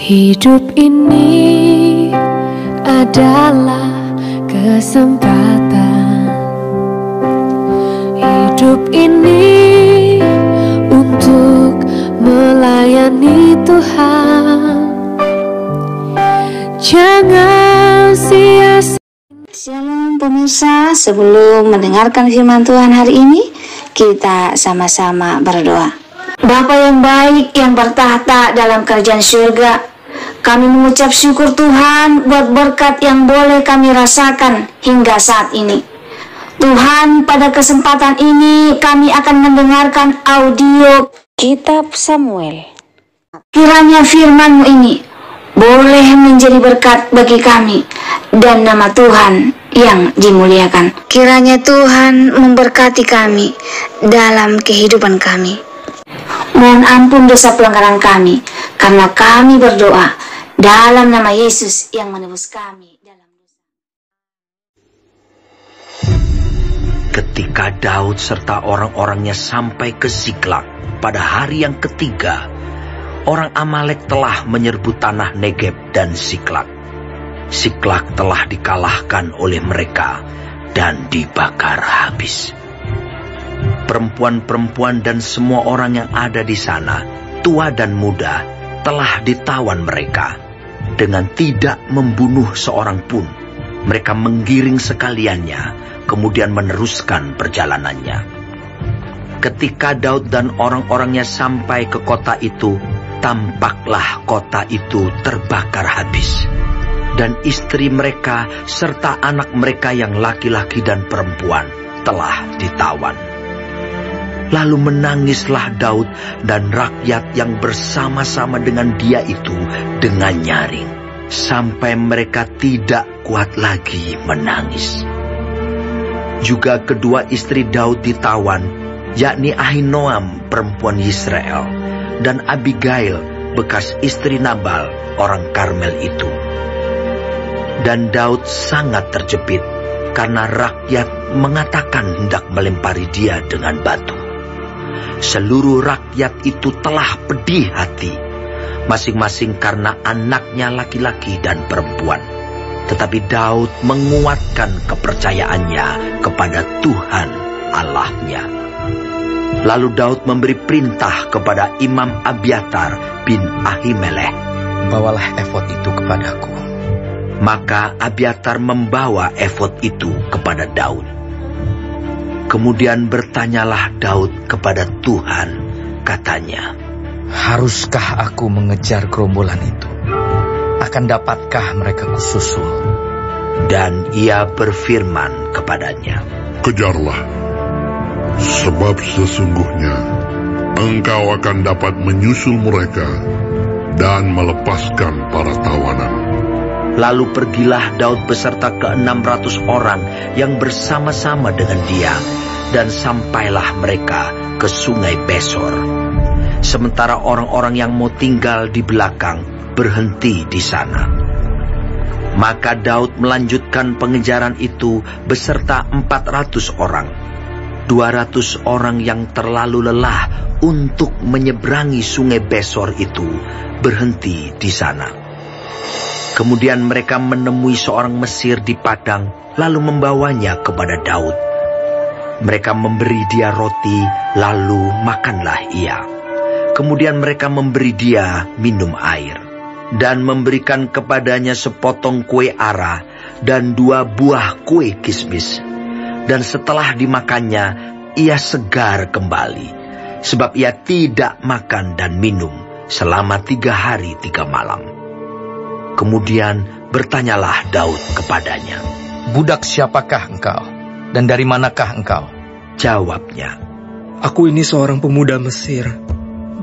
Hidup ini adalah kesempatan. Hidup ini untuk melayani Tuhan. Jangan sia-sia. Shalom pemirsa, sebelum mendengarkan firman Tuhan hari ini, kita sama-sama berdoa. Bapa yang baik yang bertahta dalam kerajaan surga, kami mengucap syukur Tuhan buat berkat yang boleh kami rasakan hingga saat ini. Tuhan, pada kesempatan ini kami akan mendengarkan audio Kitab Samuel. Kiranya firman-Mu ini boleh menjadi berkat bagi kami dan nama Tuhan yang dimuliakan. Kiranya Tuhan memberkati kami dalam kehidupan kami. Mohon ampun dosa pelanggaran kami, karena kami berdoa dalam nama Yesus yang menebus kami dalam dosa. Ketika Daud serta orang-orangnya sampai ke Ziklag pada hari yang ketiga, orang Amalek telah menyerbu tanah Negeb dan Ziklag. Ziklag telah dikalahkan oleh mereka dan dibakar habis. Perempuan-perempuan dan semua orang yang ada di sana, tua dan muda, telah ditawan mereka. Dengan tidak membunuh seorang pun, mereka menggiring sekaliannya, kemudian meneruskan perjalanannya. Ketika Daud dan orang-orangnya sampai ke kota itu, tampaklah kota itu terbakar habis. Dan istri mereka serta anak mereka yang laki-laki dan perempuan telah ditawan. Lalu menangislah Daud dan rakyat yang bersama-sama dengan dia itu dengan nyaring, sampai mereka tidak kuat lagi menangis. Juga kedua istri Daud ditawan, yakni Ahinoam perempuan Yisrael, dan Abigail bekas istri Nabal orang Karmel itu. Dan Daud sangat terjepit, karena rakyat mengatakan hendak melempari dia dengan batu. Seluruh rakyat itu telah pedih hati, masing-masing karena anaknya laki-laki dan perempuan. Tetapi Daud menguatkan kepercayaannya kepada Tuhan Allahnya. Lalu Daud memberi perintah kepada Imam Abiatar bin Ahimelech, "Bawalah efod itu kepadaku." Maka Abiatar membawa efod itu kepada Daud. Kemudian bertanyalah Daud kepada Tuhan, katanya, "Haruskah aku mengejar gerombolan itu? Akan dapatkah mereka kususul?" Dan ia berfirman kepadanya, "Kejarlah, sebab sesungguhnya engkau akan dapat menyusul mereka dan melepaskan para tawanan." Lalu pergilah Daud beserta ke-600 orang yang bersama-sama dengan dia, dan sampailah mereka ke sungai Besor. Sementara orang-orang yang mau tinggal di belakang berhenti di sana. Maka Daud melanjutkan pengejaran itu beserta 400 orang. 200 orang yang terlalu lelah untuk menyeberangi sungai Besor itu berhenti di sana. Kemudian mereka menemui seorang Mesir di padang, lalu membawanya kepada Daud. Mereka memberi dia roti, lalu makanlah ia. Kemudian mereka memberi dia minum air, dan memberikan kepadanya sepotong kue ara dan 2 buah kue kismis. Dan setelah dimakannya, ia segar kembali, sebab ia tidak makan dan minum selama 3 hari 3 malam. Kemudian bertanyalah Daud kepadanya, "Budak siapakah engkau? Dan dari manakah engkau?" Jawabnya, "Aku ini seorang pemuda Mesir,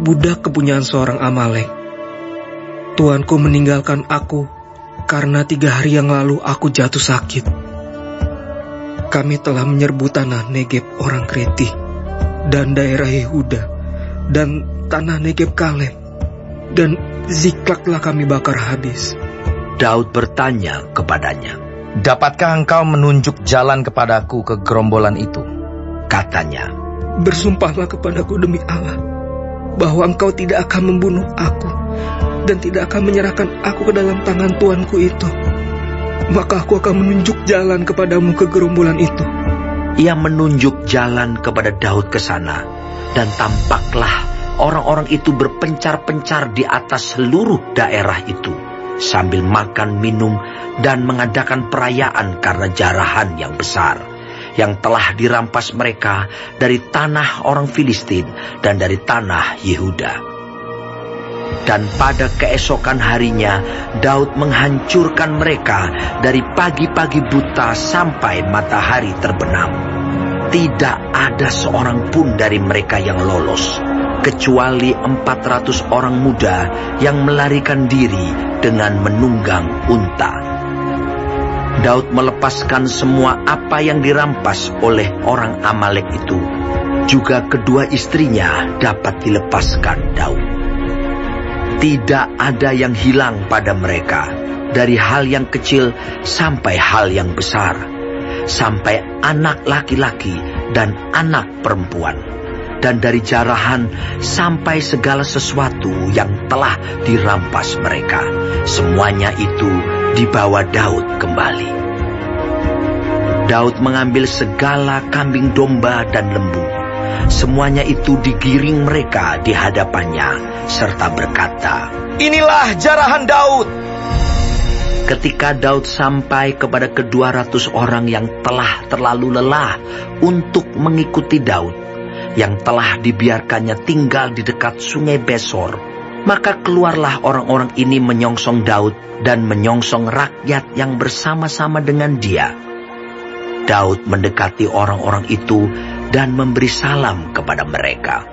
budak kepunyaan seorang Amalek. Tuanku meninggalkan aku karena 3 hari yang lalu aku jatuh sakit. Kami telah menyerbu tanah Negeb orang Kreti dan daerah Yehuda dan tanah Negeb Kaleb, dan Ziklaglah kami bakar habis." Daud bertanya kepadanya, "Dapatkah engkau menunjuk jalan kepadaku ke gerombolan itu?" Katanya, "Bersumpahlah kepadaku demi Allah, bahwa engkau tidak akan membunuh aku dan tidak akan menyerahkan aku ke dalam tangan tuanku itu, maka aku akan menunjuk jalan kepadamu ke gerombolan itu. Ia menunjuk jalan kepada Daud ke sana, dan tampaklah orang-orang itu berpencar-pencar di atas seluruh daerah itu, sambil makan, minum, dan mengadakan perayaan karena jarahan yang besar yang telah dirampas mereka dari tanah orang Filistin dan dari tanah Yehuda. Dan pada keesokan harinya, Daud menghancurkan mereka dari pagi-pagi buta sampai matahari terbenam. Tidak ada seorang pun dari mereka yang lolos, kecuali 400 orang muda yang melarikan diri dengan menunggang unta. Daud melepaskan semua apa yang dirampas oleh orang Amalek itu. Juga kedua istrinya dapat dilepaskan Daud. Tidak ada yang hilang pada mereka, dari hal yang kecil sampai hal yang besar, sampai anak laki-laki dan anak perempuan, dan dari jarahan sampai segala sesuatu yang telah dirampas mereka. Semuanya itu dibawa Daud kembali. Daud mengambil segala kambing domba dan lembu. Semuanya itu digiring mereka di hadapannya, serta berkata, "Inilah jarahan Daud." Ketika Daud sampai kepada ke-200 orang yang telah terlalu lelah untuk mengikuti Daud, yang telah dibiarkannya tinggal di dekat sungai Besor, maka keluarlah orang-orang ini menyongsong Daud dan menyongsong rakyat yang bersama-sama dengan dia. Daud mendekati orang-orang itu dan memberi salam kepada mereka.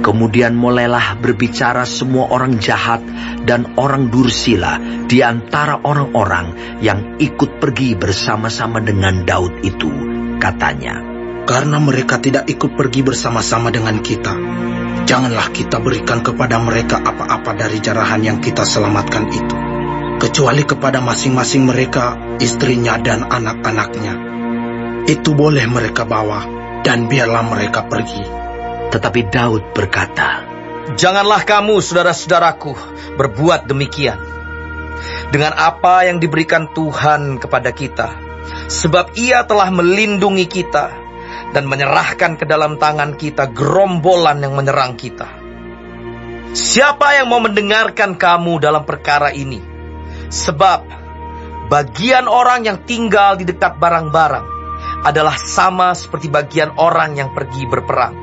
Kemudian mulailah berbicara semua orang jahat dan orang dursila di antara orang-orang yang ikut pergi bersama-sama dengan Daud itu. Katanya, "Karena mereka tidak ikut pergi bersama-sama dengan kita, janganlah kita berikan kepada mereka apa-apa dari jarahan yang kita selamatkan itu, kecuali kepada masing-masing mereka, istrinya dan anak-anaknya. Itu boleh mereka bawa, dan biarlah mereka pergi." Tetapi Daud berkata, "Janganlah kamu, saudara-saudaraku, berbuat demikian dengan apa yang diberikan Tuhan kepada kita, sebab Ia telah melindungi kita dan menyerahkan ke dalam tangan kita gerombolan yang menyerang kita. Siapa yang mau mendengarkan kamu dalam perkara ini? Sebab bagian orang yang tinggal di dekat barang-barang adalah sama seperti bagian orang yang pergi berperang.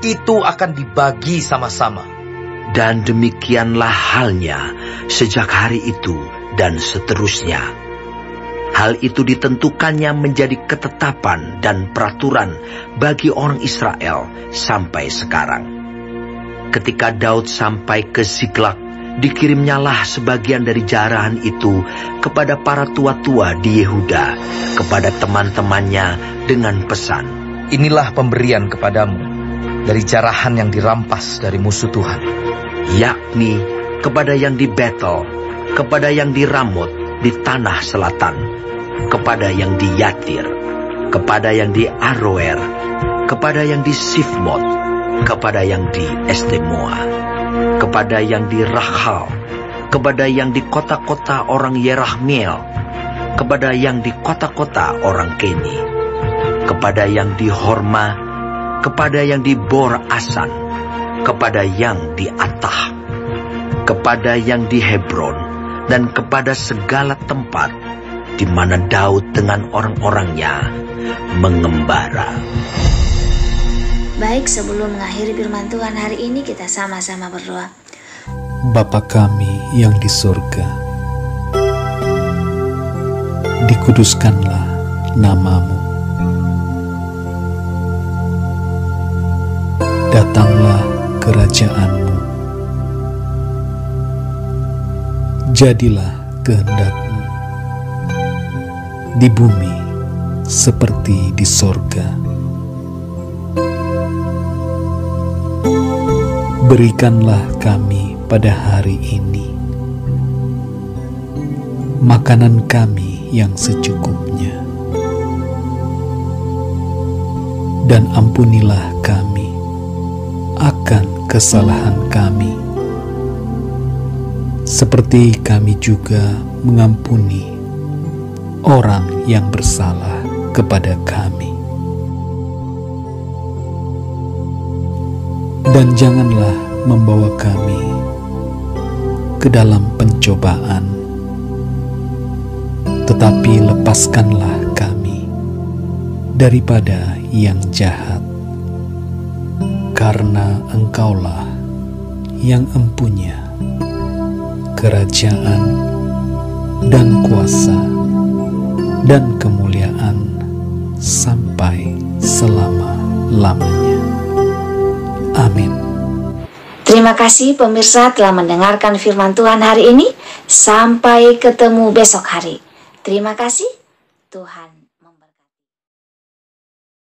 Itu akan dibagi sama-sama." Dan demikianlah halnya sejak hari itu dan seterusnya. Hal itu ditentukannya menjadi ketetapan dan peraturan bagi orang Israel sampai sekarang. Ketika Daud sampai ke Ziklag, dikirimnyalah sebagian dari jarahan itu kepada para tua-tua di Yehuda, kepada teman-temannya dengan pesan, "Inilah pemberian kepadamu dari jarahan yang dirampas dari musuh Tuhan." Yakni kepada yang di Betel, kepada yang di Ramot di tanah selatan, kepada yang di Yatir, kepada yang di Aroer, kepada yang di Sifmot, kepada yang di Estemoa, kepada yang di Rahal, kepada yang di kota-kota orang Yerahmeel, kepada yang di kota-kota orang Keni, kepada yang di Horma, kepada yang di Bor Asan, kepada yang di Atah, kepada yang di Hebron, dan kepada segala tempat di mana Daud dengan orang-orangnya mengembara. Baik, sebelum mengakhiri firman Tuhan hari ini, kita sama-sama berdoa. Bapa kami yang di surga, dikuduskanlah nama-Mu. Datanglah kerajaan-Mu. Jadilah kehendak-Mu di bumi seperti di sorga. Berikanlah kami pada hari ini makanan kami yang secukupnya, dan ampunilah kami akan kesalahan kami, seperti kami juga mengampuni orang yang bersalah kepada kami. Dan janganlah membawa kami ke dalam pencobaan, tetapi lepaskanlah kami daripada yang jahat, karena Engkaulah yang empunya kerajaan dan kuasa dan kemuliaan sampai selama-lamanya. Amin. Terima kasih pemirsa telah mendengarkan firman Tuhan hari ini. Sampai ketemu besok hari. Terima kasih. Tuhan